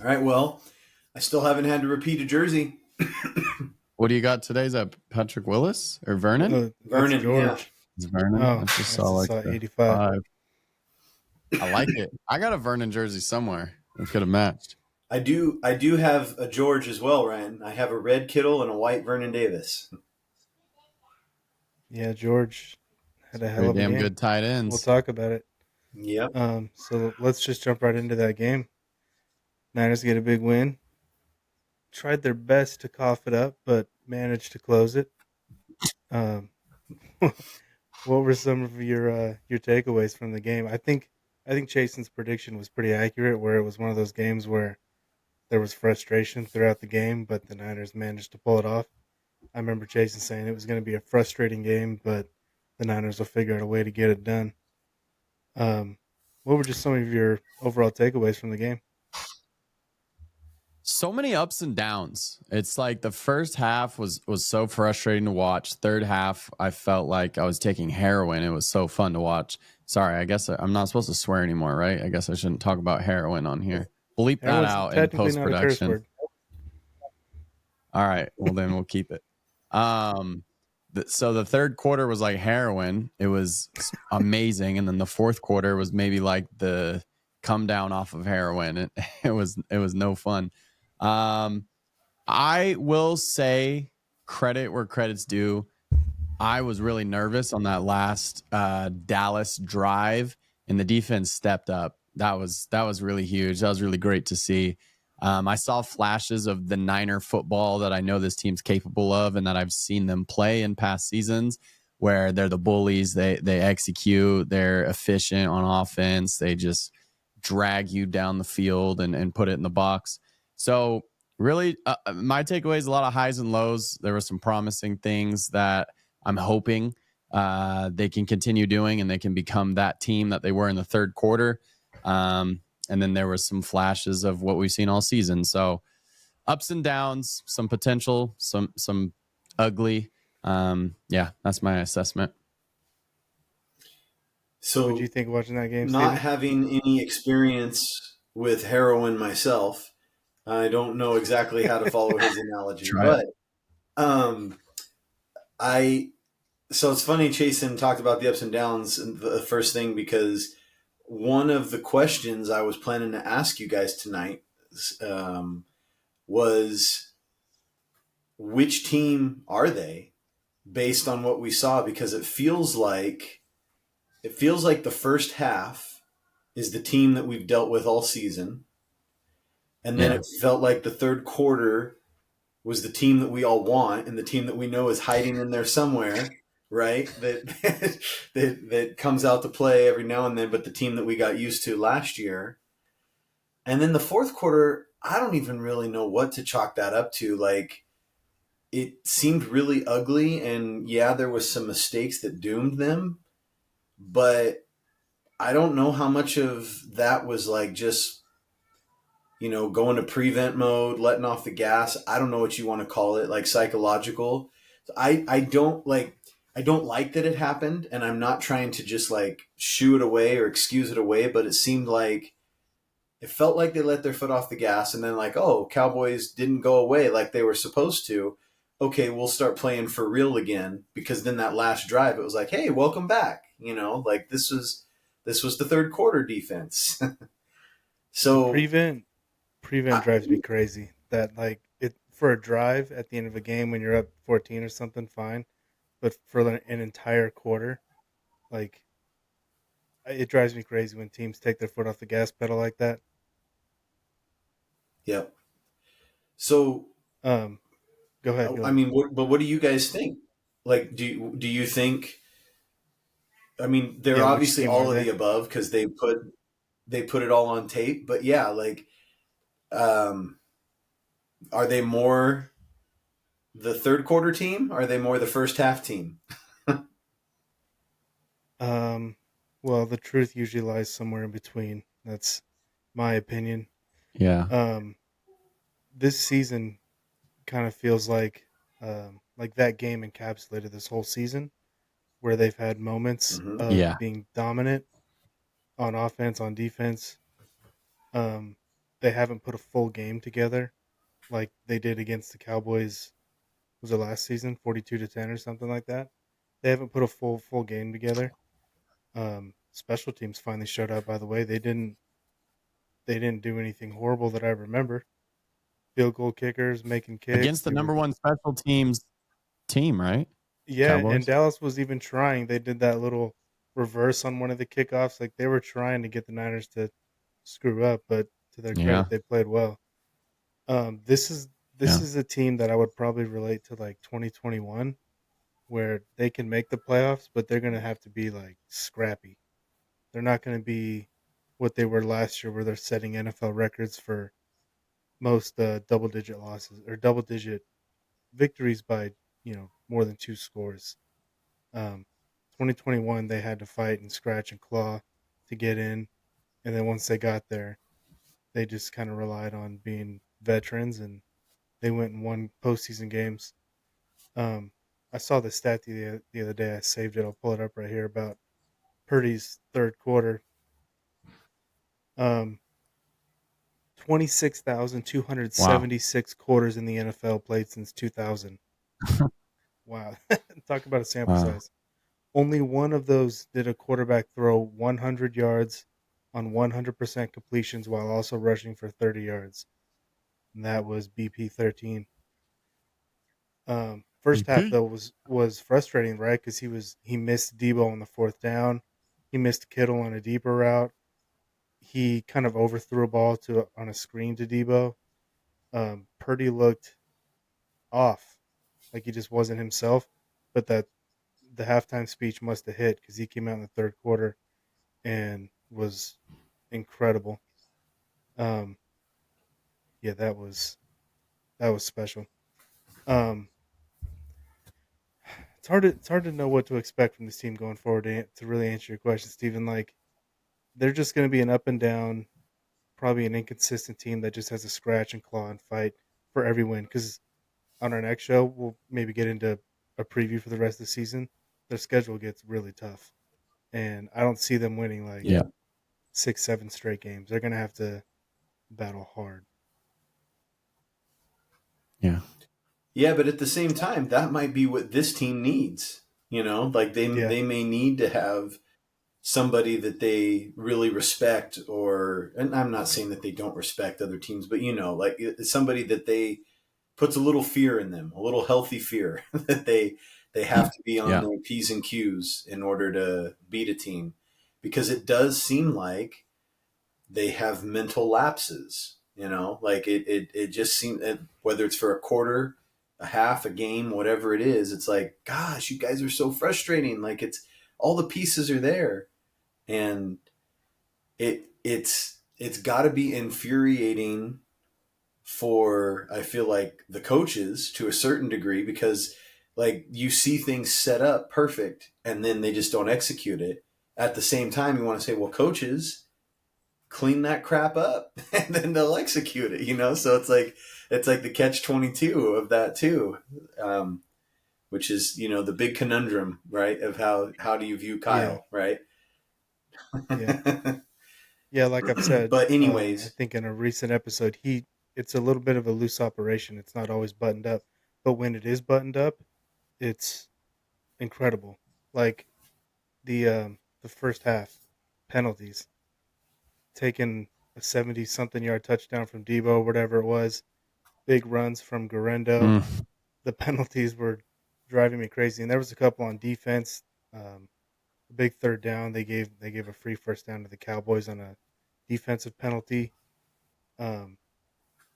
All right. Well, I still haven't had to repeat a jersey. What do you got today? Is that Patrick Willis or Vernon? Vernon, That's George. It's Vernon. Oh, I just I saw just like saw the 85. 5. I like it. I got a Vernon jersey somewhere. It could have matched. I do have a George as well, Ryan. I have a red Kittle and a white Vernon Davis. Yeah, George had a hell Pretty of a damn game. good tight We'll ends. talk about it. Yep. So let's just jump right into that game. Niners get a big win. Tried their best to cough it up, but managed to close it. What were some of your takeaways from the game? I think Jason's prediction was pretty accurate, where it was one of those games where there was frustration throughout the game, but the Niners managed to pull it off. I remember Jason saying it was going to be a frustrating game, but the Niners will figure out a way to get it done. What were just some of your overall takeaways from the game? So many ups and downs. It's like the first half was so frustrating to watch. Third half, I felt like I was taking heroin. It was so fun to watch. Sorry, I guess I'm not supposed to swear anymore, right? I guess I shouldn't talk about heroin on here. Bleep that Heroin's out in technically not a curse post-production. word. All right, well then we'll keep it. So the third quarter was like heroin. It was amazing, and then the fourth quarter was maybe like the come down off of heroin. It was no fun. I will say credit where credit's due. I was really nervous on that last Dallas drive, and the defense stepped up. That was really huge. That was really great to see. I saw flashes of the Niner football that I know this team's capable of, and that I've seen them play in past seasons, where they're the bullies. They execute. They're efficient on offense. They just drag you down the field and put it in the box. So really, my takeaway is a lot of highs and lows. There were some promising things that I'm hoping they can continue doing, and they can become that team that they were in the third quarter. And then there was some flashes of what we've seen all season. So ups and downs, some potential, some ugly. Yeah, that's my assessment. So, what did you think watching that game, not Steven? having any experience with heroin myself, I don't know exactly how to follow his analogy. Try But so it's funny, Chasen talked about the ups and downs and the first thing, because one of the questions I was planning to ask you guys tonight was, which team are they based on what we saw? Because it feels like the first half is the team that we've dealt with all season. And then it felt like the third quarter was the team that we all want, and the team that we know is hiding in there somewhere, right? That comes out to play every now and then, but the team that we got used to last year. And then the fourth quarter, I don't even really know what to chalk that up to. Like, it seemed really ugly, and yeah, there was some mistakes that doomed them, but I don't know how much of that was like just, going to prevent mode, letting off the gas. I don't know what you want to call it, like psychological. I don't like that it happened, and I'm not trying to just like shoo it away or excuse it away, but it felt like they let their foot off the gas, and then like, oh, Cowboys didn't go away like they were supposed to. Okay, we'll start playing for real again, because then that last drive, it was like, hey, welcome back. Like this was the third quarter defense. So Prevent drives me crazy. That like it for a drive at the end of a game when you're up 14 or something, fine. But for an entire quarter, like it drives me crazy when teams take their foot off the gas pedal like that. Yep. So, Go ahead. I mean, but what do you guys think? Like, do you think? I mean, they're obviously all of the above, because they put it all on tape. But yeah, like, are they more the third quarter team? Are they more the first half team? Well, the truth usually lies somewhere in between. That's my opinion. Yeah. This season kind of feels like that game encapsulated this whole season, where they've had moments of being dominant on offense, on defense. they haven't put a full game together like they did against the Cowboys. Was it last season, 42-10 or something like that? They haven't put a full game together. Special teams finally showed up. By the way, they didn't do anything horrible that I remember. Field goal kickers making kicks. Against the They were number one special teams team, right? Yeah, and Cowboys. Dallas was even trying. They did that little reverse on one of the kickoffs. Like they were trying to get the Niners to screw up, but to their Yeah. credit, they played well. This is this Yeah. is a team that I would probably relate to like 2021, where they can make the playoffs, but they're gonna have to be like scrappy. They're not gonna be what they were last year, where they're setting NFL records for most double-digit losses or double-digit victories by more than two scores. Um, 2021, they had to fight and scratch and claw to get in, and then once they got there, they just kind of relied on being veterans, and they went and won postseason games. Um, I saw the stat the other day. I saved it. I'll pull it up right here about Purdy's third quarter. 26,276 quarters in the NFL played since 2000. Wow. Talk about a sample Wow. size. Only one of those did a quarterback throw 100 yards on 100% completions while also rushing for 30 yards. And that was BP 13. First half BP. though was frustrating, right? Because he missed Debo on the fourth down. He missed Kittle on a deeper route. He kind of overthrew a ball on a screen to Debo. Purdy looked off, like he just wasn't himself. But that the halftime speech must have hit because he came out in the third quarter and was incredible. Um, yeah, that was special. Um, it's hard to know what to expect from this team going forward to really answer your question, Stephen. Like they're just going to be an up and down, probably an inconsistent team that just has a scratch and claw and fight for every win. Because on our next show, we'll maybe get into a preview for the rest of the season. Their schedule gets really tough, and I don't see them winning like Yeah. 6, 7 straight games. They're going to have to battle hard. Yeah. Yeah, but at the same time, that might be what this team needs. Like Yeah, they may need to have somebody that they really respect, or, and I'm not saying that they don't respect other teams, but like it's somebody that they puts a little fear in them, a little healthy fear that they have to be on Yeah. their P's and Q's in order to beat a team, because it does seem like they have mental lapses. Like it just seems, whether it's for a quarter, a half, a game, whatever it is, it's like, gosh, you guys are so frustrating. Like it's all the pieces are there, and it's got to be infuriating for, I feel like, the coaches to a certain degree, because like you see things set up perfect and then they just don't execute it. At the same time, you want to say, well, coaches, clean that crap up and then they'll execute it. So it's like the catch-22 of that too. Which is, the big conundrum, right, of how do you view yeah, Kyle, right? yeah. Yeah, like I've said, But I anyways, think in a recent episode, it's a little bit of a loose operation. It's not always buttoned up, but when it is buttoned up, it's incredible. Like the first half penalties, taking a 70 something yard touchdown from Debo, whatever it was, big runs from Garendo. Mm. The penalties were driving me crazy, and there was a couple on defense. A big third down, they gave a free first down to the Cowboys on a defensive penalty. Um,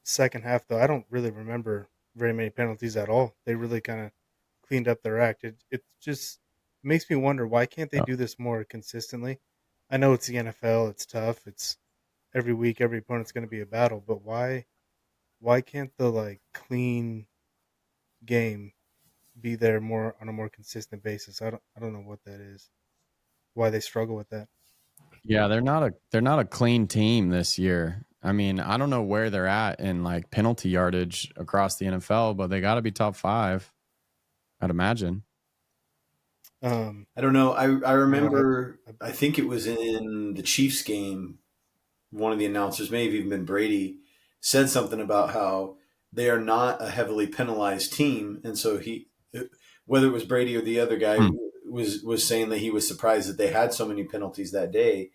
Second half, though, I don't really remember very many penalties at all. They really kind of cleaned up their act. It just makes me wonder, why can't they Yeah. do this more consistently? I know it's the NFL, it's tough, it's every week every opponent's going to be a battle, but why can't the like clean game be there more on a more consistent basis? I don't know what that is. Why they struggle with that. Yeah, they're not a clean team this year. I mean, I don't know where they're at in like penalty yardage across the NFL, but they got to be top 5, I'd imagine. Um, I don't know. I you know, remember, I I think it was in the Chiefs game one of the announcers, may have even been Brady, said something about how they are not a heavily penalized team, and so whether it was Brady or the other guy, was saying that he was surprised that they had so many penalties that day.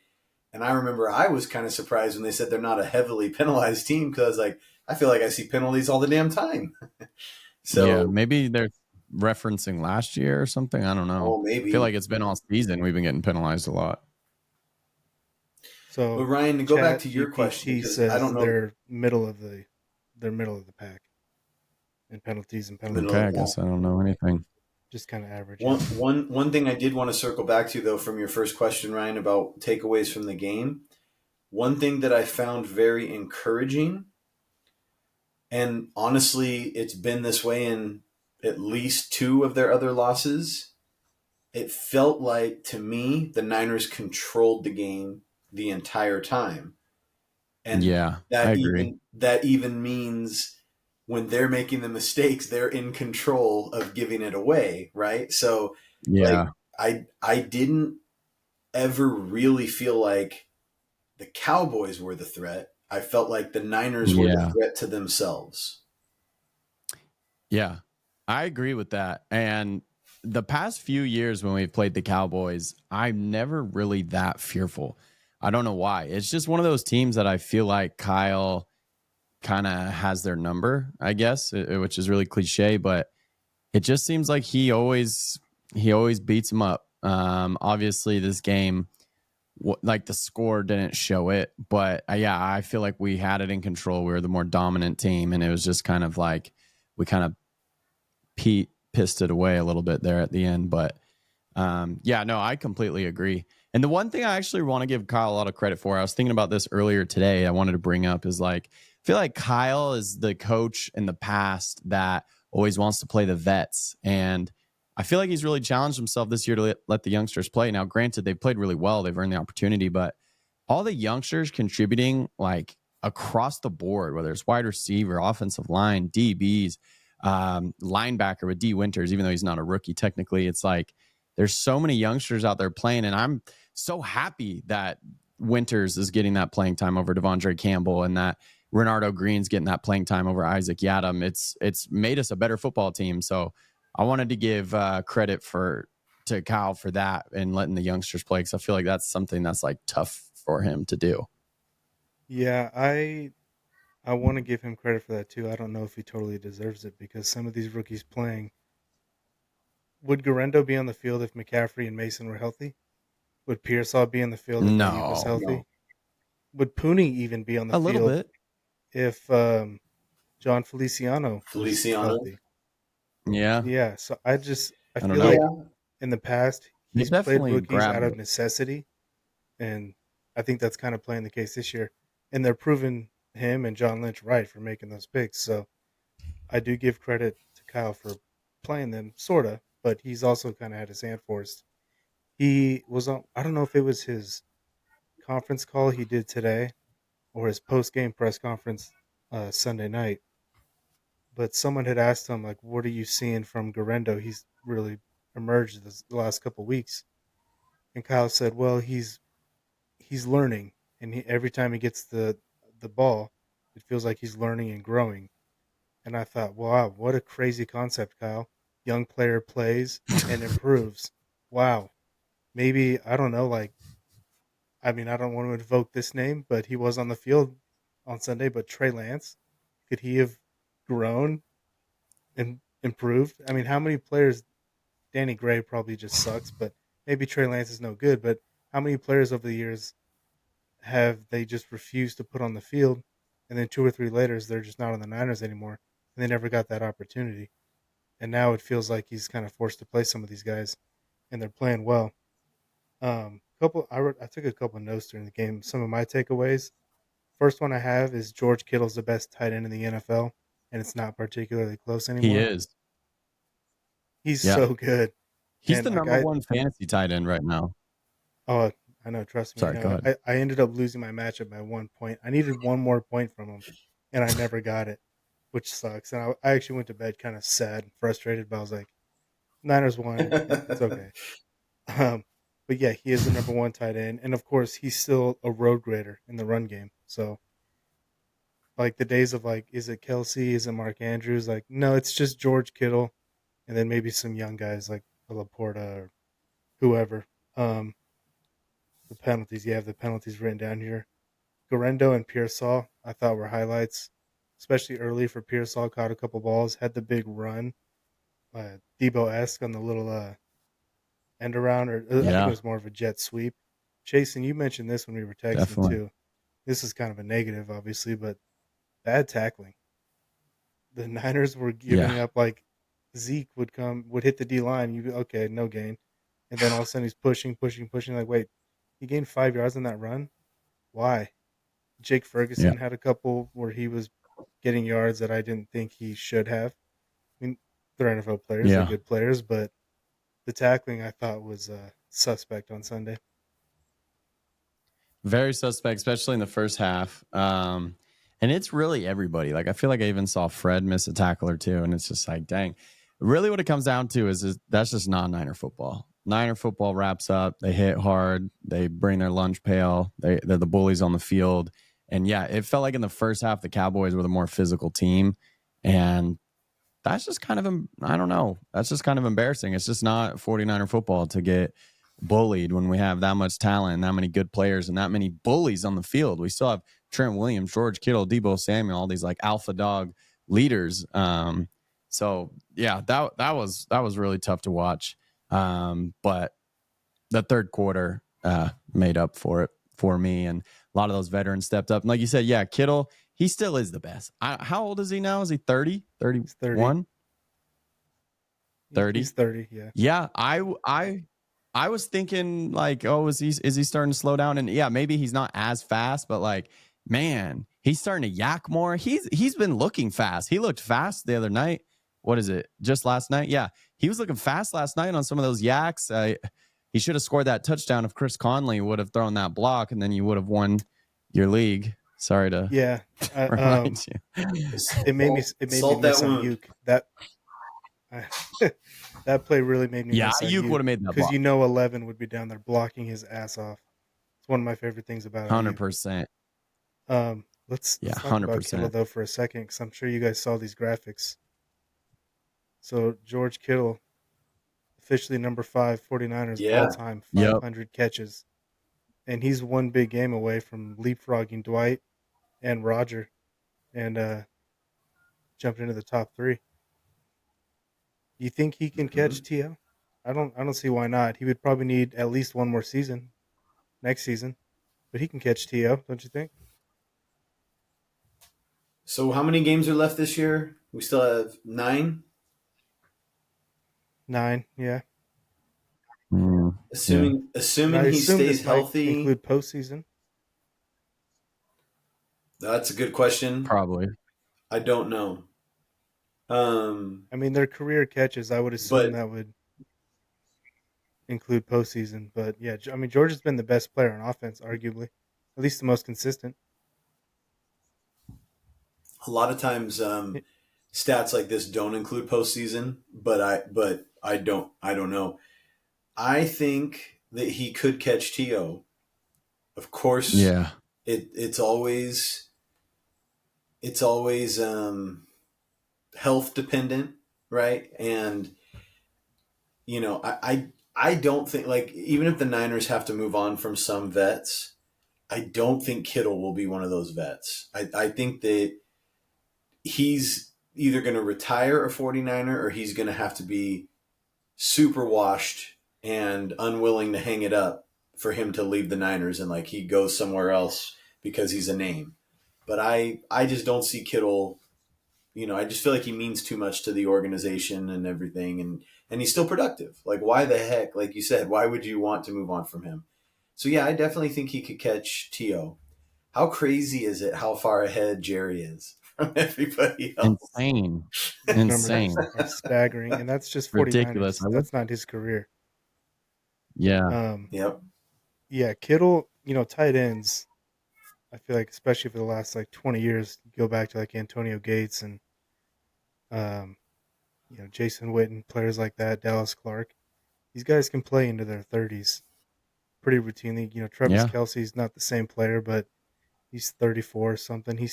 And I remember I was kind of surprised when they said they're not a heavily penalized team, because I feel like I see penalties all the damn time. So yeah, maybe they're referencing last year or something. I don't know. maybe. I feel like it's been all season. We've been getting penalized a lot. So, but Ryan, to go back to your question, GPT because I don't says know. they're middle of the pack in penalties and penalty. Okay, I guess I don't know anything. Just kind of average. One thing I did want to circle back to, though, from your first question, Ryan, about takeaways from the game. One thing that I found very encouraging, and honestly, it's been this way in at least 2 of their other losses. It felt like, to me, the Niners controlled the game the entire time. And yeah, I agree. That even means when they're making the mistakes, they're in control of giving it away, right? So, yeah, I didn't ever really feel like the Cowboys were the threat. I felt like the Niners were the threat to themselves. Yeah, I agree with that. And the past few years when we've played the Cowboys, I'm never really that fearful. I don't know why. It's just one of those teams that I feel like Kyle kind of has their number, I guess, which is really cliche, but it just seems like he always beats him up. Obviously, this game, like the score didn't show it, but yeah, I feel like we had it in control. We were the more dominant team, and it was just kind of like we kind of pissed it away a little bit there at the end. But yeah, no, I completely agree. And the one thing I actually want to give Kyle a lot of credit for, I was thinking about this earlier today, I wanted to bring up, is like, I feel like Kyle is the coach in the past that always wants to play the vets. And I feel like he's really challenged himself this year to let the youngsters play. Now, granted, they've played really well. They've earned the opportunity, but all the youngsters contributing like across the board, whether it's wide receiver, offensive line, DBs, linebacker with D Winters, even though he's not a rookie technically, it's like there's so many youngsters out there playing, and I'm so happy that Winters is getting that playing time over Devondre Campbell, and that Renardo Green's getting that playing time over Isaac Yadam. It's made us a better football team. So I wanted to give credit to Kyle for that and letting the youngsters play, because I feel like that's something that's like tough for him to do. Yeah, I want to give him credit for that too. I don't know if he totally deserves it, because some of these rookies playing. Would Garendo be on the field if McCaffrey and Mason were healthy? Would Pearsall be on the field if Ayuk was healthy? No. Would Pooney even be on the field little bit if John Feliciano was healthy? Yeah. Yeah. So I feel know. like in the past he's played definitely rookies grabbed out of it. necessity, and I think that's kind of playing the case this year. And they're proving him and John Lynch right for making those picks. So I do give credit to Kyle for playing them, sort of, but he's also kind of had his hand forced. He was on, I don't know if it was his conference call he did today or his post game press conference Sunday night, but someone had asked him, like, what are you seeing from Garendo? He's really emerged the last couple of weeks. And Kyle said, well, he's learning, and every time he gets the ball, it feels like he's learning and growing. And I thought, wow, what a crazy concept, Kyle. Young player plays and improves. Wow. Maybe, I don't know, like, I mean, I don't want to invoke this name, but he was on the field on Sunday. But Trey Lance, could he have grown and improved? I mean, how many players? Danny Gray probably just sucks, but maybe Trey Lance is no good. But how many players over the years have they just refused to put on the field, and then 2 or 3 later they're just not on the Niners anymore, and they never got that opportunity? And now it feels like he's kind of forced to play some of these guys, and they're playing well. I took a couple of notes during the game. Some of my takeaways. First one I have is George Kittle's the best tight end in the NFL, and it's not particularly close anymore. He is. He's so good. He's And the number one fantasy tight end right now. Oh, I know. Trust me. Sorry, go ahead. I ended up losing my matchup by 1 point. I needed one more point from him, and I never got it, which sucks. And I actually went to bed kind of sad and frustrated, but I was like, Niners won. It's okay. But But yeah, he is the number one tight end, and of course, he's still a road grader in the run game. So like the days of like, is it Kelsey? Is it Mark Andrews? Like, no, it's just George Kittle, and then maybe some young guys like Laporta or whoever. Um, the penalties, you have the penalties written down here. Garendo and Pearsall, I thought were highlights, especially early for Pearsall. Caught a couple balls, had the big run, Debo-esque on the little end around, or I think it Yeah, was more of a jet sweep. Jason, you mentioned this when we were texting definitely. too. This is kind of a negative, obviously, but bad tackling. The Niners were Yeah. giving up like Zeke would hit the D line. You okay, no gain, and then all of a sudden he's pushing, pushing, pushing. Like, wait, he gained 5 yards on that run. Why? Jake Yeah. Ferguson had a couple where he was getting yards that I didn't think he should have. I mean, they're NFL players, they're Yeah. good players, but the tackling I thought was suspect on Sunday. Very suspect, especially in the first half. And it's really everybody. Like I feel like I even saw Fred miss a tackle or two, and it's just like, dang. Really, what it comes down to is that's just non-Niner football. Niner football wraps up. They hit hard. They bring their lunch pail. They're the bullies on the field. And yeah, it felt like in the first half the Cowboys were the more physical team, and that's just kind of, I don't know. That's just kind of embarrassing. It's just not 49er football to get bullied when we have that much talent and that many good players and that many bullies on the field. We still have Trent Williams, George Kittle, Debo Samuel, all these like alpha dog leaders. So yeah, that was really tough to watch. But the third quarter made up for it for me, and a lot of those veterans stepped up. And like you said, yeah, Kittle, he still is the best. How old is he now? Is he 30, He's 30. 31, He's 30? 30, yeah. Yeah, I was thinking like, oh, is he starting to slow down? And yeah, maybe he's not as fast, but like, man, he's starting to yak more. He's been looking fast. He looked fast the other night. What is it? Just last night? Yeah, he was looking fast last night on some of those yaks. He should have scored that touchdown if Chris Conley would have thrown that block, and then you would have won your league. Sorry to Yeah. remind you. It made me Salt that miss wound. Ayuk. That play really made me Yeah, miss Ayuk Ayuk would have made that because block. 11 would be down there blocking his ass off. It's one of my favorite things about Ayuk. 100%. Let's Yeah, talk about Kittle 100%. though for a second because I'm sure you guys saw these graphics. So George Kittle, officially number 5 49ers all Yeah. time, Yep. 500 catches, and he's one big game away from leapfrogging Dwight and Roger and jumping into the top 3. You think he can catch Mhm. T.O.? I don't see why not. He would probably need at least one more season next season, but he can catch T.O., don't you think? So how many games are left this year? We still have 9. 9, yeah. Yeah. And I Assuming he assume stays this might healthy. include postseason. That's a good question. Probably. I don't know. Um, I mean, their career catches, I would assume but that would include postseason. But yeah, I mean, George has been the best player on offense, arguably, at least the most consistent. a lot of times, stats like this don't include postseason. But I don't know. I think that he could catch To. Of course, Yeah. it's always health dependent, right? And I don't think, like, even if the Niners have to move on from some vets, I don't think Kittle will be one of those vets. I think that he's either going to retire a 49er or he's going to have to be super washed and unwilling to hang it up for him to leave the Niners, and like he goes somewhere else because he's a name. But I just don't see Kittle. I just feel like he means too much to the organization and everything, and he's still productive. Like, why the heck, like you said, why would you want to move on from him? So yeah, I definitely think he could catch To. How crazy is it how far ahead Jerry is from everybody else? Insane. Those numbers Insane. are staggering, and that's just Ridiculous. 49ers. That's not his career. Yeah. Um, Yep. yeah, Kittle, tight ends, I feel like, especially for the last like 20 years, go back to like Antonio Gates and, um, Jason Witten, players like that, Dallas Clark. These guys can play into their 30s. pretty routinely. Travis Yeah. Kelce's not the same player, but he's 34 or something. He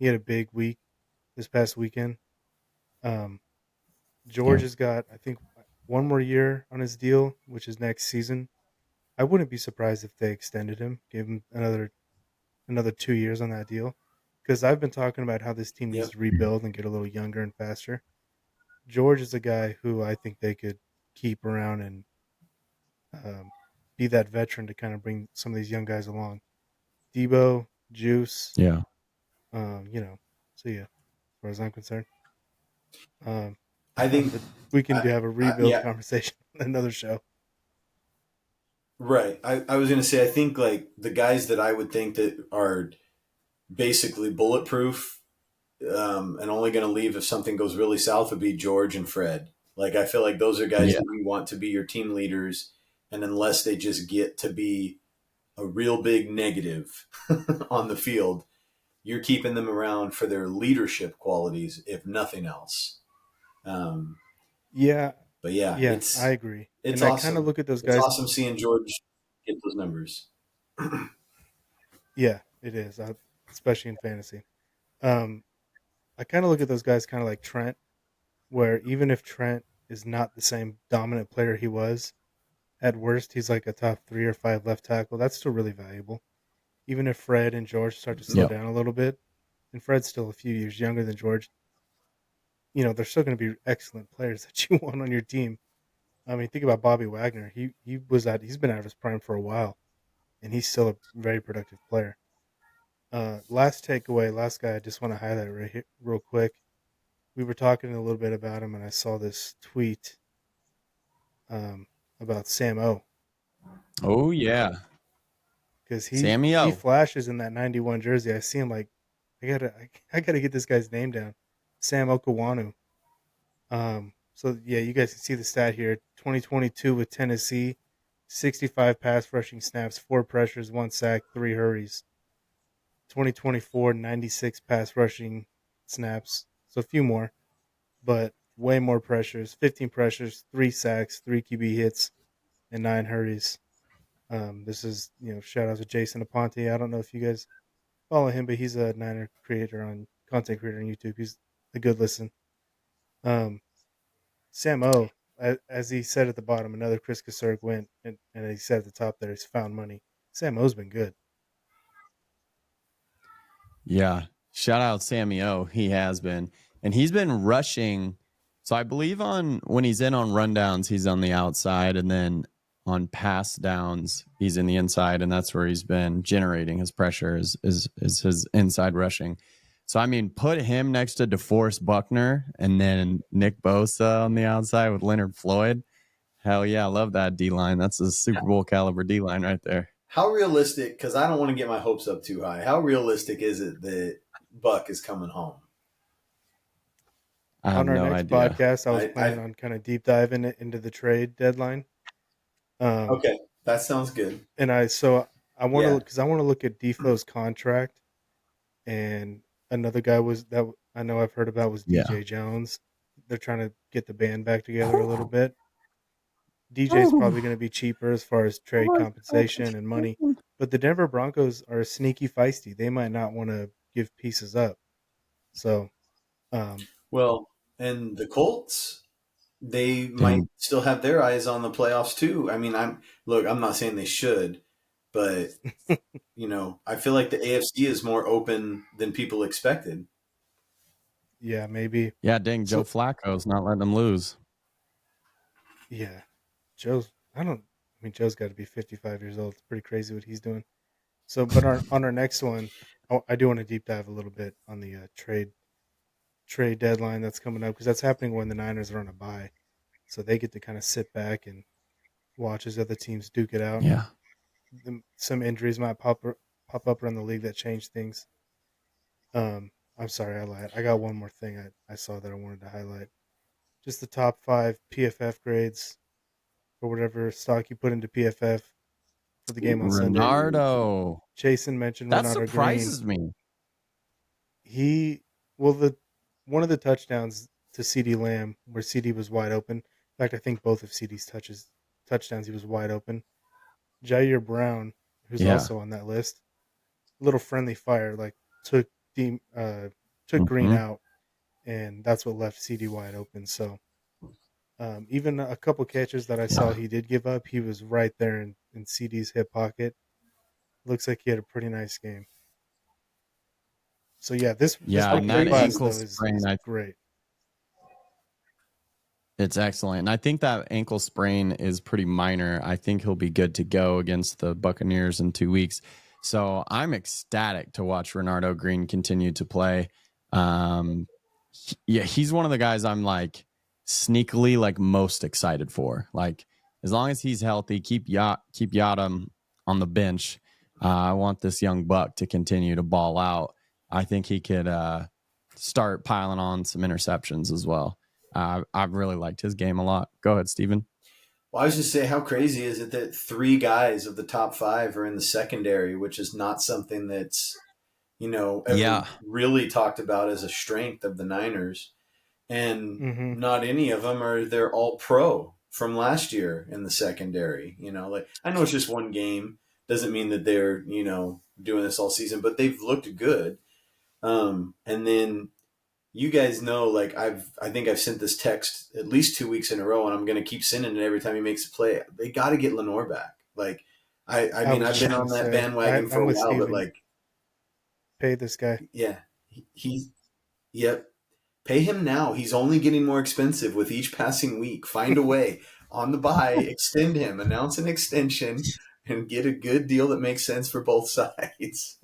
had a big week this past weekend. Um, George Yeah. has got, I think, one more year on his deal, which is next season. I wouldn't be surprised if they extended him, gave him another 2 years on that deal, because I've been talking about how this team needs Yep. to rebuild and get a little younger and faster. George is a guy who I think they could keep around and um, be that veteran to kind of bring some of these young guys along. Debo, Juice, Yeah. see ya, as far as I'm concerned. Um, I think, but we can I, have a rebuild yeah, conversation on another show. right. I was going to say, I think like the guys that I would think that are basically bulletproof and only going to leave if something goes really south would be George and Fred. Like, I feel like those are guys Yeah. that you want to be your team leaders. And unless they just get to be a real big negative on the field, you're keeping them around for their leadership qualities, if nothing else. Um, Yeah, but yeah, yeah, I it's agree. it's And I kind of awesome. look at those It's guys. awesome seeing George get those numbers. Yeah, it is, especially in fantasy. Um, I kind of look at those guys kind of like Trent, where even if Trent is not the same dominant player he was, at worst he's like a top 3 or 5 left tackle. That's still really valuable. Even if Fred and George start to slow Yep. down a little bit, and Fred's still a few years younger than George, they're still going to be excellent players that you want on your team. I mean, think about Bobby Wagner. He's been out of his prime for a while, and he's still a very productive player. Last takeaway, last guy I just want to highlight right here, real quick. We were talking a little bit about him, and I saw this tweet um, about Sam O, Oh yeah. because Sammy he O. flashes in that 91 jersey. I see him like I gotta get this guy's name down, Sam Okawanu. So yeah, you guys can see the stat here. 2022 with Tennessee, 65 pass rushing snaps, 4 pressures, 1 sack, 3 hurries. 2024, 96 pass rushing snaps, so a few more, but way more pressures. 15 pressures, 3 sacks, 3 QB hits, and 9 hurries. This is shout out to Jason Aponte. I don't know if you guys follow him, but he's a Niner content creator on YouTube. He's a good listen. Um, Sam O, as he said at the bottom, another Chris Kasurg win, and he said at the top there, he's found money. Sam O's been good. Yeah. Shout out Sammy O. He has been. And he's been rushing. So I believe on when he's in on rundowns, he's on the outside. And then on pass downs, he's in the inside. And that's where he's been generating his pressure is his inside rushing. So I mean, put him next to DeForest Buckner and then Nick Bosa on the outside with Leonard Floyd. Hell yeah, I love that D line. That's a Super Bowl caliber D line right there. How realistic? Because I don't want to get my hopes up too high. How realistic is it that Buck is coming home? I have On our no next idea. podcast, I was planning I on kind of deep diving into the trade deadline. Um, okay, that sounds good. and I want to Yeah. look because I want to look at Defoe's contract, and another guy was that I know I've heard about was Yeah. DJ Jones. They're trying to get the band back together a little bit. DJ's probably going to be cheaper as far as trade compensation and money, but the Denver Broncos are sneaky feisty. They might not want to give pieces up. So, um, Well, and the Colts, they might And still have their eyes on the playoffs too. I mean, I'm not saying they should, but I feel like the AFC is more open than people expected. yeah, maybe. yeah, dang, Joe So, Flacco's not letting them lose. yeah, Joe's. I don't. I mean, Joe's got to be 55 years old. It's pretty crazy what he's doing. So, but on our next one, I do want to deep dive a little bit on the trade deadline that's coming up because that's happening when the Niners are on a bye, so they get to kind of sit back and watch as other teams duke it out. Yeah. Some injuries might pop up around the league that change things. I'm sorry, I lied. I got one more thing I saw that I wanted to highlight. Just the top 5 PFF grades for whatever stock you put into PFF for the game on Sunday. Renardo. Jason mentioned That Renata Green. surprises me. He the one of the touchdowns to CD Lamb where CD was wide open. In fact, I think both of CD's touchdowns he was wide open. Jair Brown, who's Yeah. also on that list, little friendly fire, like took took Green Mhm. out, and that's what left CD wide open. So even a couple catches that I saw Yeah. he did give up, he was right there in CD's hip pocket. Looks like he had a pretty nice game. So yeah, this Yeah. How And rookie that class crazy. ankle though sprain, is great. it's excellent. And I think that ankle sprain is pretty minor. I think he'll be good to go against the Buccaneers in 2 weeks. So I'm ecstatic to watch Renardo Green continue to play. Yeah, he's one of the guys I'm like sneakily like most excited for. Like as long as he's healthy, keep Yada on the bench. I want this young buck to continue to ball out. I think he could start piling on some interceptions as well. I've really liked his game a lot. Go ahead, Steven. Well, I was just say, how crazy is it that 3 guys of the top 5 are in the secondary, which is not something that's, ever Yeah. really talked about as a strength of the Niners. And Mm-hmm. not any of them are, they're all pro from last year in the secondary. Like, I know it's just one game. Doesn't mean that they're, doing this all season, but they've looked good. And then you guys know, like I think I've sent this text at least 2 weeks in a row, and I'm going to keep sending it every time he makes a play. They got to get Lenore back. Like, I I mean, was I've just been gonna on that say bandwagon for I'm a with while, but Steven. like, Pay this guy. yeah, he's yep. Pay him now. He's only getting more expensive with each passing week. Find a way on the buy, extend him, announce an extension, and get a good deal that makes sense for both sides.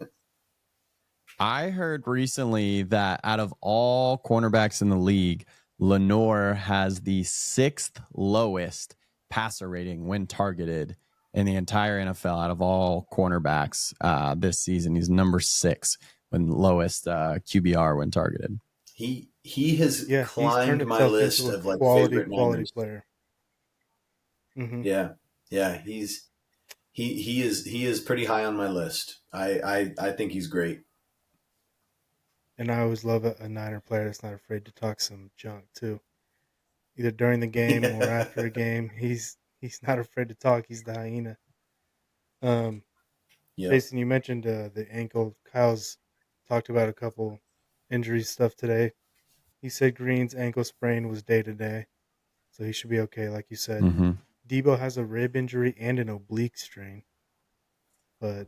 I heard recently that out of all cornerbacks in the league, Lenore has the 6th lowest passer rating when targeted in the entire NFL out of all cornerbacks this season. He's number 6 when lowest QBR when targeted. He has Yeah, he's turned climbed my himself list into a of like favorite quality Niners. player. Mm-hmm. Yeah, yeah, he is pretty high on my list. I think he's great. And I always love a Niner player that's not afraid to talk some junk too. Either during the game or Yeah, after a game, he's not afraid to talk. He's the hyena. Um, yep. Jason, you mentioned the ankle. Kyle's talked about a couple injury stuff today. He said Green's ankle sprain was day to day, so he should be okay, like you said. Mm-hmm. Debo has a rib injury and an oblique strain, but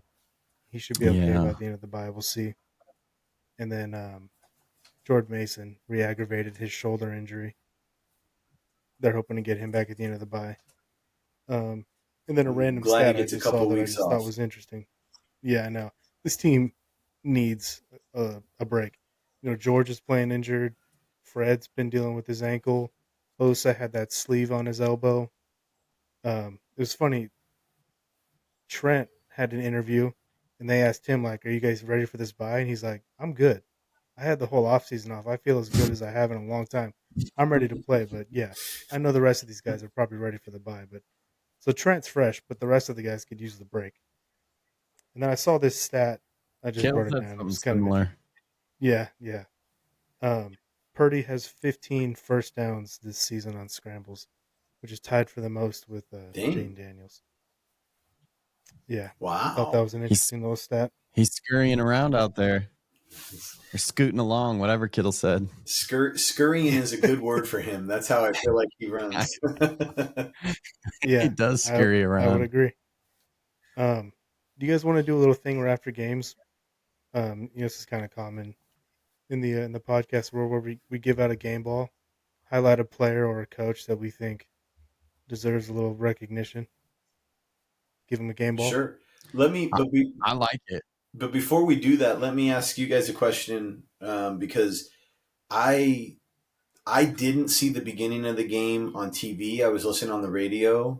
he should be okay Yeah. by the end of the bye. We'll see. And then George Mason re-aggravated his shoulder injury. They're hoping to get him back at the end of the bye. And then a I'm random glad he stat I gets a just saw couple that I weeks just thought off. was interesting. Yeah, I know. This team needs a break. George is playing injured. Fred's been dealing with his ankle. Bosa had that sleeve on his elbow. It was funny. Trent had an interview, and they asked him, like, "Are you guys ready for this bye?" And he's like, "I'm good. I had the whole offseason off. I feel as good as I have in a long time. I'm ready to play." But yeah, I know the rest of these guys are probably ready for the bye. But so Trent's fresh, but the rest of the guys could use the break. And then I saw this stat. I just Kittle wrote it said down. It something was kind of interesting. similar. Yeah, yeah. Purdy has 15 first downs this season on scrambles, which is tied for the most with Dang. Jane Daniels. Yeah, thought that Wow. was an He's interesting little stat. he's scurrying around out there. Or scooting along, whatever Kittle said. Scurrying Yeah, is a good word for him. That's how I feel like he runs. He yeah, does I scurry I would around. agree. Do you guys want to do a little thing where after games, this is kind of common in the podcast world where we give out a game ball, highlight a player or a coach that we think deserves a little recognition, give him a game ball. Sure. Let me, I, I like it. but before we do that, let me ask you guys a question, because I I didn't see the beginning of the game on TV. I was listening on the radio.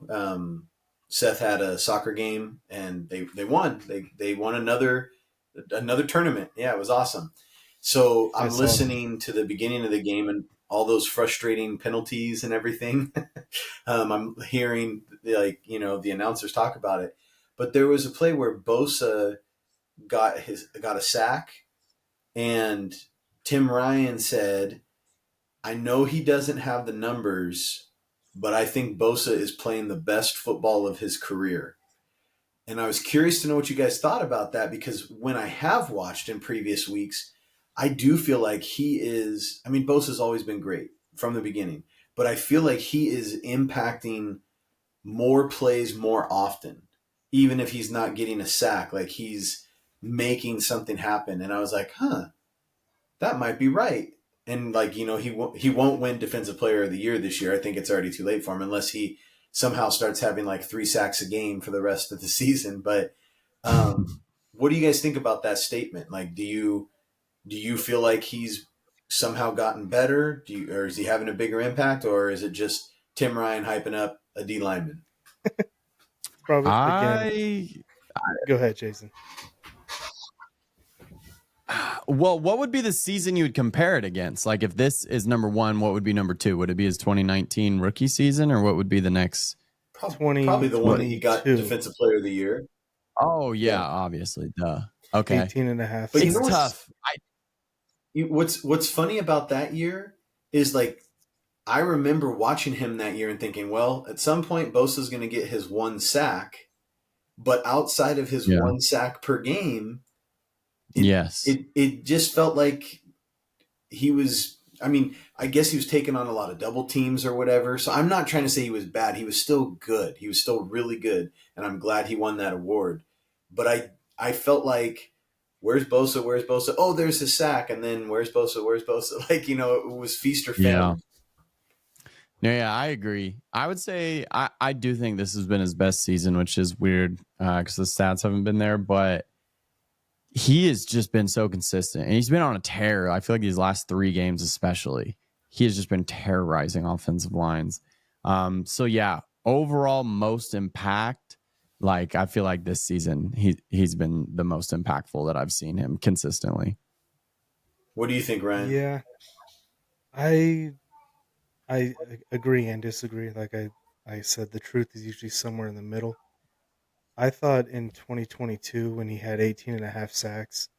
Seth had a soccer game and they won. They won another tournament. Yeah, it was awesome. So I I'm saw that. listening to the beginning of the game and all those frustrating penalties and everything. I'm hearing the announcers talk about it. But there was a play where Bosa got a sack, and Tim Ryan said, I know he doesn't have the numbers, but I think Bosa is playing the best football of his career. And I was curious to know what you guys thought about that, because when I have watched in previous weeks, I do feel like he is. I mean, Bosa's always been great from the beginning, but I feel like he is impacting more plays more often, even if he's not getting a sack. Like, he's making something happen. And I was like, that might be right. And like, he won't win Defensive Player of the Year this year. I think it's already too late for him unless he somehow starts having like 3 sacks a game for the rest of the season. But what do you guys think about that statement? Like, do you feel like he's somehow gotten better? Or is he having a bigger impact, or is it just Tim Ryan hyping up a D lineman? Probably again. Go ahead, Jason. Well, what would be the season you would compare it against? Like, if this is number one, what would be number two? Would it be his 2019 rookie season, or what would be the next? Probably the one that he got Defensive Player of the Year. Oh, yeah. Obviously. Duh. Okay. 18.5. But it's tough. What's funny about that year is, like, I remember watching him that year and thinking, well, at some point Bosa's going to get his 1 sack, but outside of his 1 sack per game, it just felt like he was. I mean, I guess he was taking on a lot of double teams or whatever. So I'm not trying to say he was bad. He was still good. He was still really good, and I'm glad he won that award. But I felt like, where's Bosa? Where's Bosa? Oh, there's his sack. And then where's Bosa? Where's Bosa? Like, it was feast or famine. Yeah, I agree. I would say I do think this has been his best season, which is weird because the stats haven't been there. But he has just been so consistent. And he's been on a tear. I feel like these last 3 games especially, he has just been terrorizing offensive lines. So, yeah, overall most impact. Like, I feel like this season he's been the most impactful that I've seen him consistently. What do you think, Ryan? Yeah, I agree and disagree. Like I said, the truth is usually somewhere in the middle. I thought in 2022 when he had 18.5 sacks,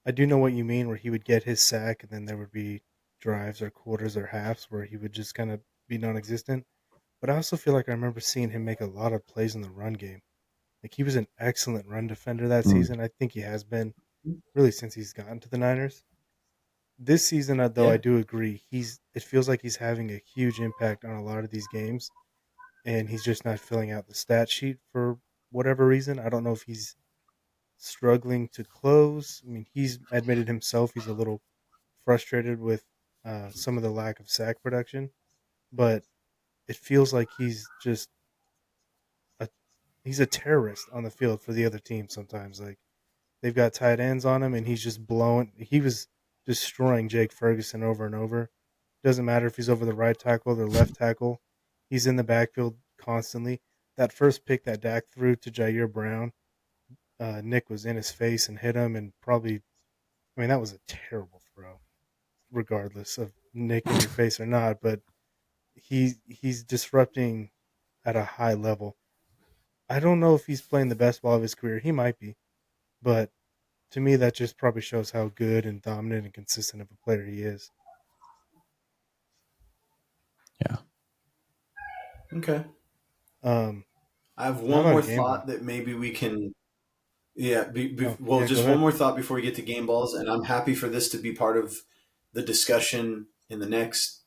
I do know what you mean, where he would get his sack and then there would be drives or quarters or halves where he would just kind of be non-existent. But I also feel like I remember seeing him make a lot of plays in the run game. Like, he was an excellent run defender that season. I think he has been really since he's gotten to the Niners. This season, though, I do agree. It feels like he's having a huge impact on a lot of these games, and he's just not filling out the stat sheet for whatever reason. I don't know if he's struggling to close. I mean, he's admitted himself he's a little frustrated with some of the lack of sack production, but it feels like he's a terrorist on the field for the other team sometimes. Like, they've got tight ends on him, and he's just blowing. He was destroying Jake Ferguson over and over. Doesn't matter if he's over the right tackle or the left tackle. He's in the backfield constantly. That first pick that Dak threw to Jair Brown, Nick was in his face and hit him, and probably, I mean, that was a terrible throw, regardless of Nick in your face or not. But he's disrupting at a high level. I don't know if he's playing the best ball of his career. He might be, but to me, that just probably shows how good and dominant and consistent of a player he is. Yeah. Okay. I have one more thought that maybe we can. Yeah. Just one more thought before we get to game balls, and I'm happy for this to be part of the discussion in the next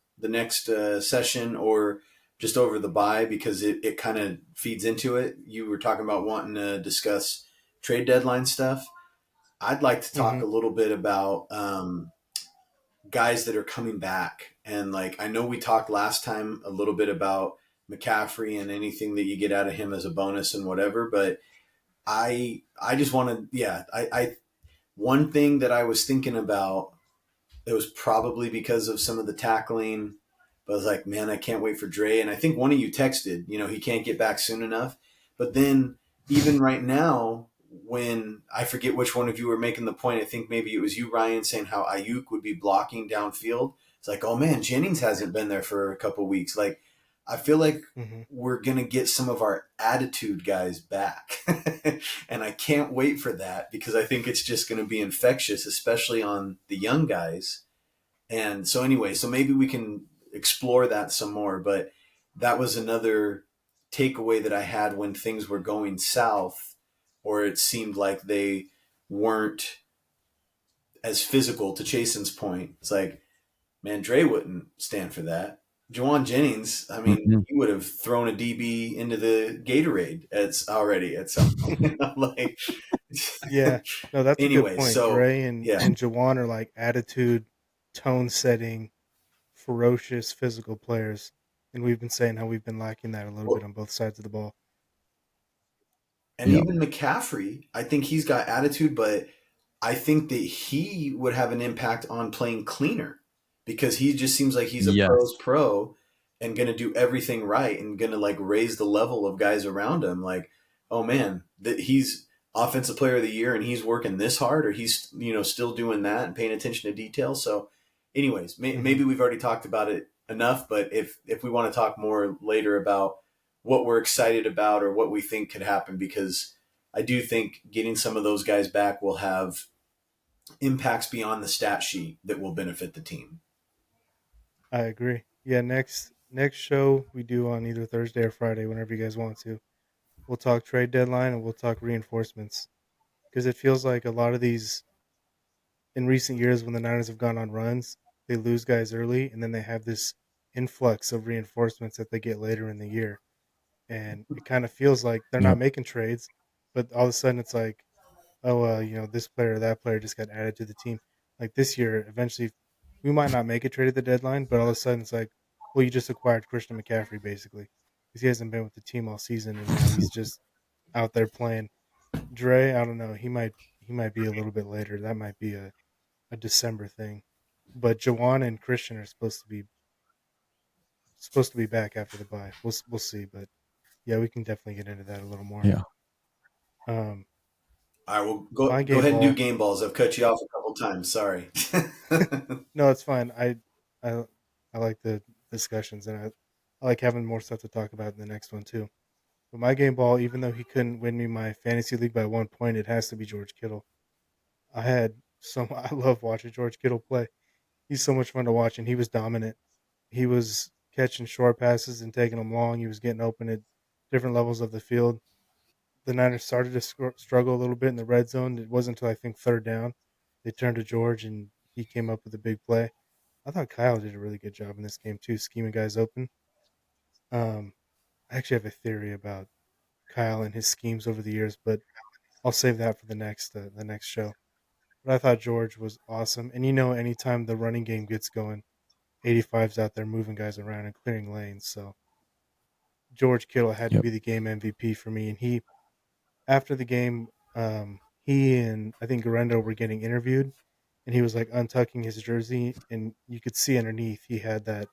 session, or just over the bye, because it kind of feeds into it. You were talking about wanting to discuss trade deadline stuff. I'd like to talk a little bit about guys that are coming back. And, like, I know we talked last time a little bit about McCaffrey and anything that you get out of him as a bonus and whatever, but I just want to, I one thing that I was thinking about, it was probably because of some of the tackling, but I was like, man, I can't wait for Dre. And I think one of you texted, he can't get back soon enough. But then even right now, when I forget which one of you were making the point, I think maybe it was you, Ryan, saying how Ayuk would be blocking downfield. It's like, oh man, Jennings hasn't been there for a couple of weeks. Like, I feel like we're going to get some of our attitude guys back. And I can't wait for that, because I think it's just going to be infectious, especially on the young guys. And so anyway, so maybe we can explore that some more. But that was another takeaway that I had when things were going south, or it seemed like they weren't as physical. To Chasen's point, it's like, man, Dre wouldn't stand for that. Jawan Jennings, I mean, Mhm. he would have thrown a DB into the Gatorade already at some point. Like, Yeah, no, that's a good anyway, point. so Dre and yeah, and Jawan are like attitude, tone setting, ferocious physical players, and we've been saying how we've been lacking that a little bit well, on both sides of the ball. and Yep. even McCaffrey, I think he's got attitude, but I think that he would have an impact on playing cleaner because he just seems like he's a Yes. pro's pro and going to do everything right and going to like raise the level of guys around him. Like, oh man, that he's offensive player of the year and he's working this hard, or he's still doing that and paying attention to details. So, anyways, Hmm. maybe we've already talked about it enough, but if we want to talk more later about what we're excited about or what we think could happen, because I do think getting some of those guys back will have impacts beyond the stat sheet that will benefit the team. I agree. Yeah, next show we do on either Thursday or Friday, whenever you guys want to. We'll talk trade deadline and we'll talk reinforcements because it feels like a lot of these in recent years when the Niners have gone on runs, they lose guys early and then they have this influx of reinforcements that they get later in the year. And it kind of feels like they're not Yep. making trades, but all of a sudden it's like, oh, this player or that player just got added to the team. Like this year, eventually, we might not make a trade at the deadline, but all of a sudden it's like, well, you just acquired Christian McCaffrey basically because he hasn't been with the team all season, and now he's just out there playing. Dre, I don't know, he might be a little bit later. That might be a December thing, but Jawan and Christian are supposed to be back after the bye. We'll see, but yeah, we can definitely get into that a little more. Yeah. Um, All right, well, my go game ahead and do ball. game balls. I've cut you off a couple times. Sorry. No, it's fine. I I like the discussions, and I like having more stuff to talk about in the next one too. But my game ball, even though he couldn't win me my fantasy league by 1 point, it has to be George Kittle. I had so I love watching George Kittle play. He's so much fun to watch, and he was dominant. He was catching short passes and taking them long. He was getting open at different levels of the field. The Niners started to struggle a little bit in the red zone. It wasn't until I think third down they turned to George, and he came up with a big play. I thought Kyle did a really good job in this game too, scheming guys open. Um, I actually have a theory about Kyle and his schemes over the years, but I'll save that for the next show. But I thought George was awesome, and anytime the running game gets going, 85's out there moving guys around and clearing lanes. So George Kittle had to Yep. be the game MVP for me, and he after the game, he and I think Garendo were getting interviewed, and he was like untucking his jersey, and you could see underneath he had that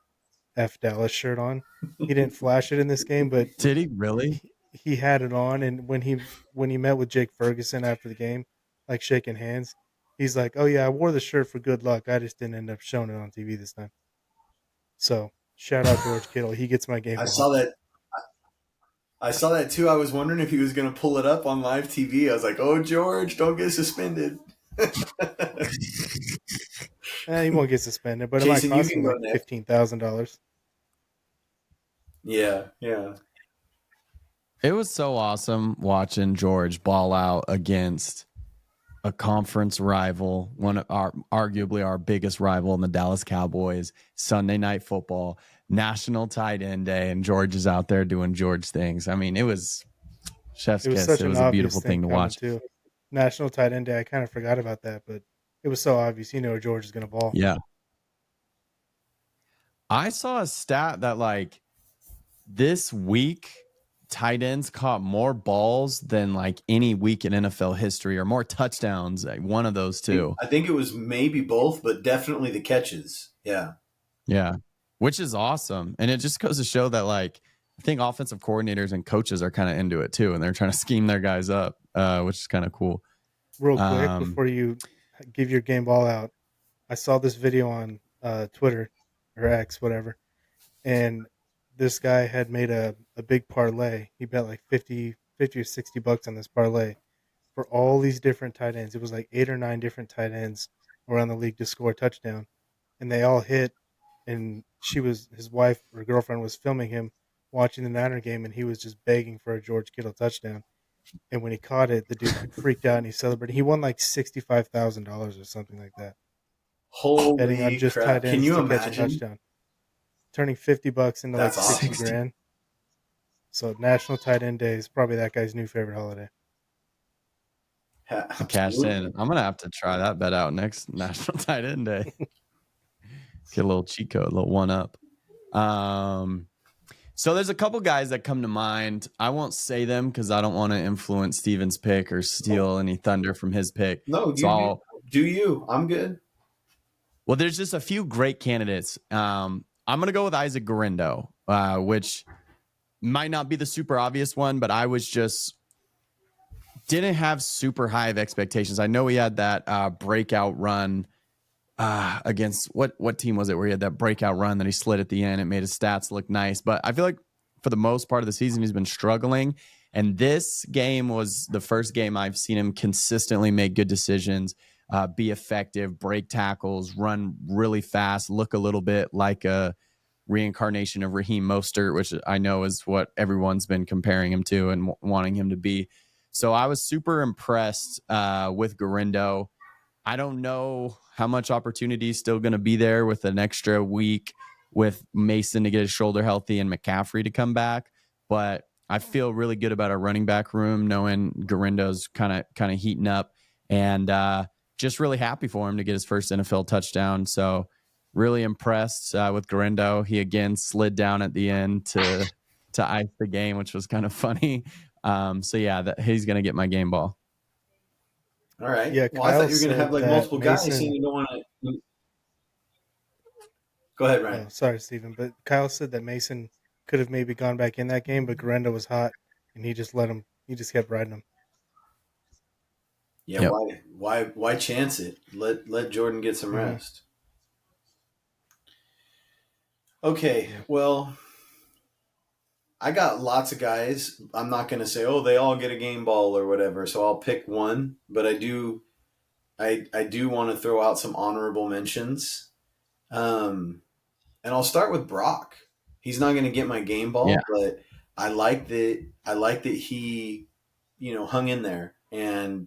F Dallas shirt on. He didn't flash it in this game, but Did he really? he had it on. And when he met with Jake Ferguson after the game, like shaking hands, he's like, "Oh yeah, I wore the shirt for good luck. I just didn't end up showing it on TV this time." So shout out George Kittle. He gets my game I ball. saw that. I saw that too. I was wondering if he was going to pull it up on live TV. I was like, "Oh, George, don't get suspended." He won't get suspended, but it might Jason, you cost can him go like next. $15,000. Yeah, yeah. It was so awesome watching George ball out against a conference rival, one of our arguably our biggest rival in the Dallas Cowboys, Sunday Night Football, National Tight End Day, and George is out there doing George things. I mean, it was chef's It was kiss. such It an was a obvious beautiful thing thing to coming watch. too. National Tight End Day. I kind of forgot about that, but it was so obvious. George is going to ball. Yeah. I saw a stat that like this week tight ends caught more balls than like any week in NFL history, or more touchdowns, like one of those two. I think it was maybe both, but definitely the catches. Yeah. Yeah. Which is awesome. And it just goes to show that like I think offensive coordinators and coaches are kind of into it too, and they're trying to scheme their guys up, which is kind of cool. Real quick, Um, before you give your game ball out, I saw this video on Twitter or X, whatever, and this guy had made a big parlay. He bet like 50 or $60 on this parlay for all these different tight ends. It was like 8 or 9 different tight ends around the league to score a touchdown, and they all hit. And his wife or girlfriend was filming him watching the Niner game, and he was just begging for a George Kittle touchdown. And when he caught it, the dude like freaked out and he celebrated. He won like $65,000 or something like that, betting on Holy just crap. tight Can ends you to catch a imagine? touchdown, turning $50 into like That's 60 awesome. grand. So National Tight End Day is probably that guy's new favorite holiday. I cashed in. Absolutely. I'm gonna have to try that bet out next National Tight End Day. Get a little cheat code, a little one up. So there's a couple guys that come to mind. I won't say them because I don't want to influence Steven's pick or steal any thunder from his pick. No, So you do you. I'm good. Well, there's just a few great candidates. I'm going to go with Isaac Garindo, which might not be the super obvious one, but I was just didn't have super high of expectations. I know he had that breakout run against what team was it where he had that breakout run that he slid at the end. It made his stats look nice, but I feel like for the most part of the season, he's been struggling. And this game was the first game I've seen him consistently make good decisions, be effective, break tackles, run really fast, look a little bit like a reincarnation of Raheem Mostert, which I know is what everyone's been comparing him to and wanting him to be. So I was super impressed with Garindo. I don't know how much opportunity is still going to be there with an extra week with Mason to get his shoulder healthy and McCaffrey to come back, but I feel really good about our running back room, knowing Garindo's kind of heating up, and just really happy for him to get his first NFL touchdown. So really impressed with Garindo. He again slid down at the end to ice the game, which was kind of funny. So yeah, he's going to get my game ball. All right. Yeah, Well, I Kyle thought you were going to have said like that multiple guys, and Mason. you don't want to. Go ahead, Ryan. Oh, sorry, Steven, but Kyle said that Mason could have maybe gone back in that game, but Garindo was hot, and he just let him. He just kept riding him. Yeah. Yep. Why chance it? Let Jordan get some rest. Okay. Well, I got lots of guys. I'm not going to say, oh, they all get a game ball or whatever. So I'll pick one, but I do want to throw out some honorable mentions. And I'll start with Brock. He's not going to get my game ball, but I like that. I like that he, hung in there and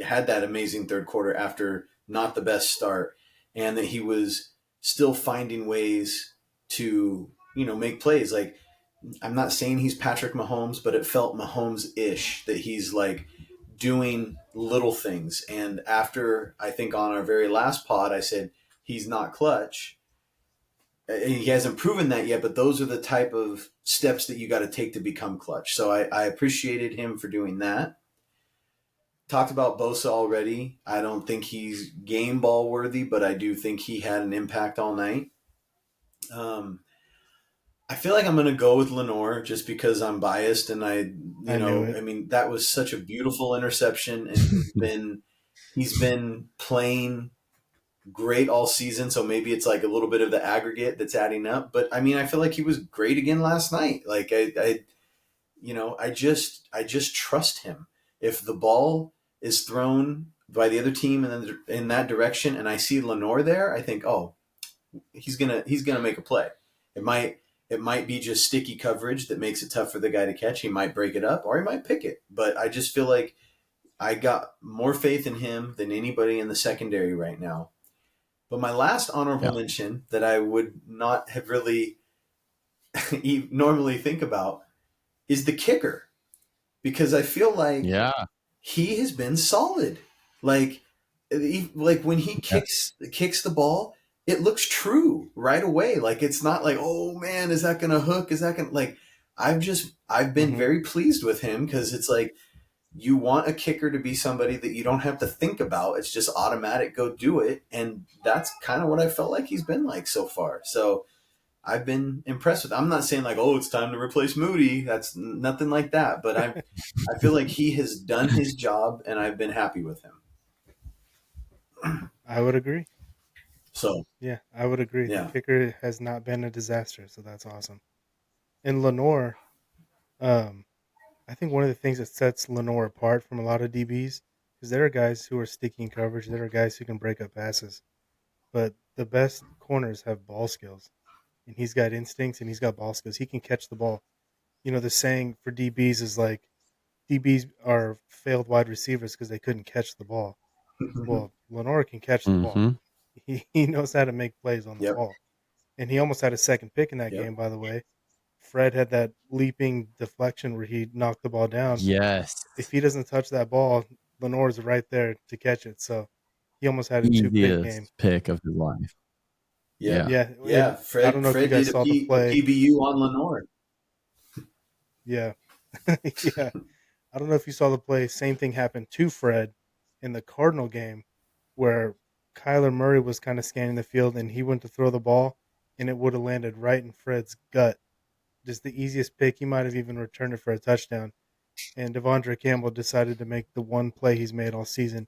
had that amazing third quarter after not the best start, and that he was still finding ways to make plays. Like, I'm not saying he's Patrick Mahomes, but it felt Mahomes-ish that he's like doing little things. And after, I think on our very last pod, I said he's not clutch. He hasn't proven that yet, but those are the type of steps that you got to take to become clutch. So I appreciated him for doing that. Talked about Bosa already. I don't think he's game ball worthy, but I do think he had an impact all night. I feel like I'm going to go with Lenore just because I'm biased, and I mean, that was such a beautiful interception, and he's been playing great all season. So maybe it's like a little bit of the aggregate that's adding up. But I mean, I feel like he was great again last night. Like I just trust him. If the ball is thrown by the other team and in that direction, and I see Lenore there, I think, oh, he's gonna make a play. It might be just sticky coverage that makes it tough for the guy to catch. He might break it up or he might pick it. But I just feel like I got more faith in him than anybody in the secondary right now. But my last honorable mention that I would not have really normally think about is the kicker, because I feel like he has been solid. Like when he kicks the ball, it looks true right away. Like, it's not like, oh man, is that going to hook? Is that going to, like, I've been very pleased with him, because it's like, you want a kicker to be somebody that you don't have to think about. It's just automatic, go do it. And that's kind of what I felt like he's been like so far. So I've been impressed with. I'm not saying like, oh, it's time to replace Moody. That's nothing like that. But I feel like he has done his job, and I've been happy with him. I would agree. So yeah, I would agree. Yeah. The kicker has not been a disaster, so that's awesome. And Lenore, I think one of the things that sets Lenore apart from a lot of DBs is there are guys who are sticky in coverage. There are guys who can break up passes, but the best corners have ball skills, and he's got instincts and he's got ball skills. He can catch the ball. The saying for DBs is like, DBs are failed wide receivers because they couldn't catch the ball. Well, Lenore can catch the ball. Mm-hmm. He knows how to make plays on the Yep. ball. And he almost had a second pick in that Yep. game, by the way. Fred had that leaping deflection where he knocked the ball down. Yes. If he doesn't touch that ball, Lenore's right there to catch it. So he almost had a 2-pick game. Easiest pick of his life. Yeah. Yeah. Yeah. And I don't know if you Fred guys did saw the play. PBU on Lenore. Yeah. Yeah. I don't know if you saw the play. Same thing happened to Fred in the Cardinal game where Kyler Murray was kind of scanning the field and he went to throw the ball and it would have landed right in Fred's gut. Just the easiest pick. He might have even returned it for a touchdown. And Devondre Campbell decided to make the one play he's made all season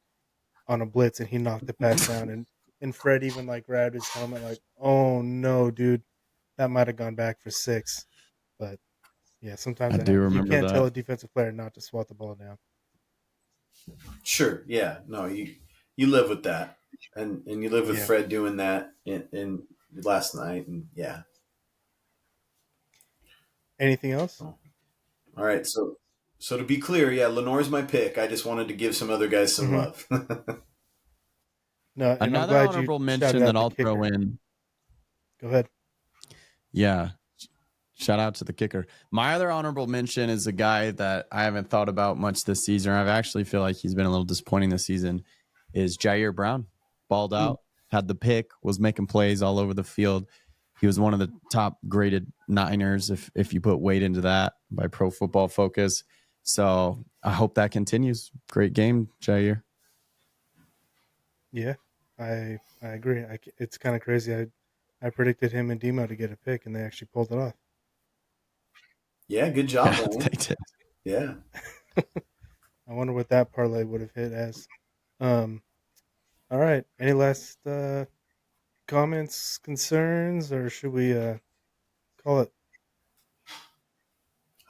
on a blitz and he knocked the pass down. And Fred even like grabbed his helmet like, oh no, dude, that might have gone back for 6. But yeah, sometimes I that do happens. You remember can't tell that. a defensive player not to swat the ball down. Sure. Yeah. No, you live with that. And you live with Yeah. Fred doing that in last night. And yeah. Anything else? All right. So to be clear, yeah, Lenore's my pick. I just wanted to give some other guys some love. No, and I'm Another glad honorable you mention shouted out that the I'll kicker. throw in. Go ahead. Yeah. Shout out to the kicker. My other honorable mention is a guy that I haven't thought about much this season. I actually feel like he's been a little disappointing this season. Is Jair Brown. Balled out, had the pick, was making plays all over the field. He was one of the top graded Niners if you put weight into that by Pro Football Focus. So I hope that continues. Great game, Jair. Yeah, I agree. It's kind of crazy. I predicted him and Demo to get a pick, and they actually pulled it off. Yeah, good job, Yeah, man. they did. Yeah. I wonder what that parlay would have hit as. All right. Any last comments, concerns, or should we call it?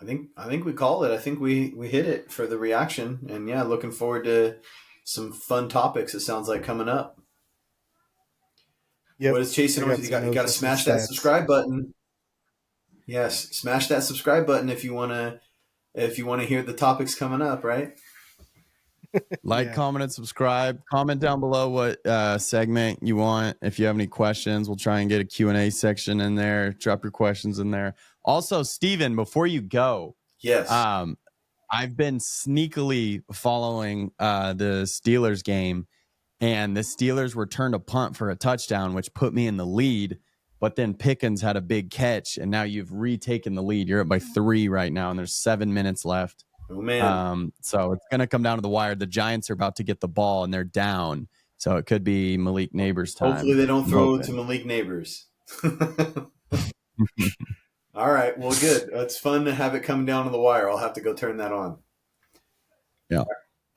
I think we call it. I think we hit it for the reaction. And yeah, looking forward to some fun topics, it sounds like, coming up. Yep. What is Chasing? You got to smash that subscribe button. Yes, smash that subscribe button if you want to hear the topics coming up, right? Like, comment, and subscribe. Comment down below what segment you want. If you have any questions, we'll try and get a Q&A section in there. Drop your questions in there. Also, Steven, before you go, yes, I've been sneakily following the Steelers game, and the Steelers returned a punt for a touchdown, which put me in the lead. But then Pickens had a big catch, and now you've retaken the lead. You're up by 3 right now, and there's 7 minutes left. Oh man! So it's going to come down to the wire. The Giants are about to get the ball, and they're down. So it could be Malik Neighbors' time. Hopefully they don't throw to Malik Neighbors. All right. Well, good. It's fun to have it come down to the wire. I'll have to go turn that on. Yeah.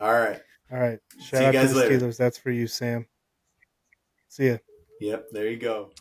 All right. All right. Shout out to the Steelers. That's for you, Sam. See ya. Yep. There you go.